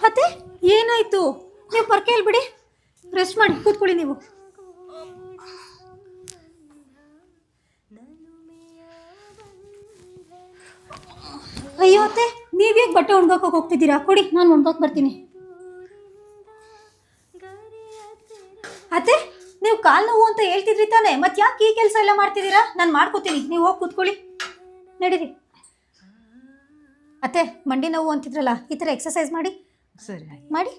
ಅತ್ತೆ ಏನಾಯ್ತು? ನೀವು ಪರ್ಕೆ ಬಿಡಿ, ರೆಸ್ಟ್ ಮಾಡಿ ಕೂತ್ಕೊಳ್ಳಿ ನೀವು. ಅಯ್ಯೋ ಅತ್ತೆ, ನೀವ್ಯಾಕೆ ಬಟ್ಟೆ ಒಣಗಾಕೋಕೆ ಹೋಗ್ತಿದ್ದೀರಾ? ಕೊಡಿ, ನಾನು ಒಣಗಾಕ್ ಬರ್ತೀನಿ. ಅತ್ತೆ, ನೀವು ಕಾಲು ನೋವು ಅಂತ ಹೇಳ್ತಿದ್ರಿ ತಾನೆ, ಮತ್ತೆ ಯಾಕೆ ಈ ಕೆಲಸ ಎಲ್ಲ ಮಾಡ್ತಿದ್ದೀರಾ? ನಾನು ಮಾಡ್ಕೋತೀನಿ, ನೀವು ಹೋಗಿ ಕೂತ್ಕೊಳ್ಳಿ, ನಡೀರಿ. ಅತ್ತೆ, ಮಂಡಿ ನೋವು ಅಂತಿದ್ರಲ್ಲ, ಈ ಥರ ಎಕ್ಸಸೈಸ್ ಮಾಡಿ. ಸರಿ ಮಾಡಿ.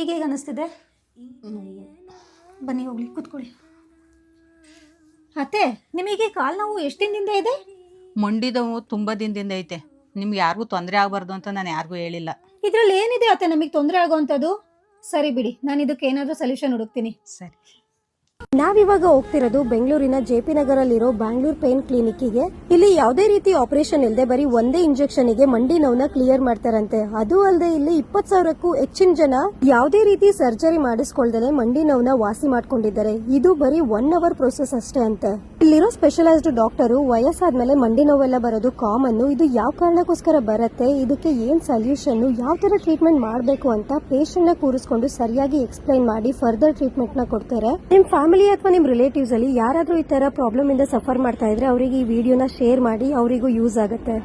ಈಗ ಹೇಗೆ ಅನ್ನಿಸ್ತಿದೆ? ಬನ್ನಿ ಹೋಗ್ಲಿ, ಕೂತ್ಕೊಳ್ಳಿ. ಅತ್ತೆ, ನಿಮಗೆ ಕಾಲು ನೋವು ಎಷ್ಟು ದಿನದಿಂದ ಇದೆ? ಮಂಡಿ ನೋವು ತುಂಬ ದಿನದಿಂದ ಐತೆ. ನಿಮ್ಗೆ ಯಾರಿಗೂ ತೊಂದರೆ ಆಗಬಾರ್ದು ಅಂತ ನಾನು ಯಾರಿಗೂ ಹೇಳಿಲ್ಲ. ಇದ್ರಲ್ಲಿ ಏನಿದೆ ಅತ್ತೆ ನಮಗೆ ತೊಂದರೆ ಆಗೋವಂಥದ್ದು? ಸರಿ ಬಿಡಿ, ನಾನು ಇದಕ್ಕೆ ಏನಾದರೂ ಸೊಲ್ಯೂಷನ್ ಹುಡುಕ್ತೀನಿ. ಸರಿ. ನಾವಿವಾಗ ಹೋಗ್ತಿರೋದು ಬೆಂಗಳೂರಿನ JP ನಗರಲ್ಲಿರೋ ಬ್ಯಾಂಗ್ಳೂರ್ ಪೇನ್ ಕ್ಲಿನಿಕ್ಗೆ. ಇಲ್ಲಿ ಯಾವುದೇ ರೀತಿ ಆಪರೇಷನ್ ಇಲ್ಲದೆ ಬರೀ ಒಂದೇ ಇಂಜೆಕ್ಷನ್ ಗೆ ಮಂಡಿ ನೋವನ್ನ ಕ್ಲಿಯರ್ ಮಾಡ್ತಾರಂತೆ. ಅದು ಅಲ್ಲದೆ ಇಲ್ಲಿ 20,000ಕ್ಕೂ ಹೆಚ್ಚಿನ ಜನ ಯಾವುದೇ ರೀತಿ ಸರ್ಜರಿ ಮಾಡಿಸ್ಕೊಳ್ದೇ ಮಂಡಿ ನೋವನ್ನ ವಾಸಿ ಮಾಡ್ಕೊಂಡಿದ್ದಾರೆ. ಇದು ಬರೀ 1 hour ಪ್ರೋಸೆಸ್ ಅಷ್ಟೇ ಅಂತೆ. ಇಲ್ಲಿರೋ ಸ್ಪೆಷಲೈಸ್ಡ್ ಡಾಕ್ಟರು ವಯಸ್ಸಾದ್ಮೇಲೆ ಮಂಡಿ ನೋವೆಲ್ಲ ಬರೋದು ಕಾಮನ್. ಇದು ಯಾವ ಕಾರಣಕ್ಕೋಸ್ಕರ ಬರುತ್ತೆ, ಇದಕ್ಕೆ ಏನ್ ಸೊಲ್ಯೂಷನ್, ಯಾವ ತರ ಟ್ರೀಟ್ಮೆಂಟ್ ಮಾಡಬೇಕು ಅಂತ ಪೇಷಂಟ್ ನ ಕೂರಿಸ್ಕೊಂಡು ಸರಿಯಾಗಿ ಎಕ್ಸ್ಪ್ಲೈನ್ ಮಾಡಿ ಫರ್ದರ್ ಟ್ರೀಟ್ಮೆಂಟ್ ನ ಕೊಡ್ತಾರೆ. ನಿಮ್ ಫ್ಯಾಮಿಲಿ ಅಥವಾ ನಿಮ್ ರಿಲೇಟಿವ್ಸ್ ಅಲ್ಲಿ ಯಾರಾದ್ರೂ ಈ ತರ ಪ್ರಾಬ್ಲಮ್ ಇಂದ ಸಫರ್ ಮಾಡ್ತಾ ಇದ್ರೆ ಅವರಿಗೆ ಈ ವಿಡಿಯೋನ ಶೇರ್ ಮಾಡಿ, ಅವರಿಗೂ ಯೂಸ್ ಆಗುತ್ತೆ.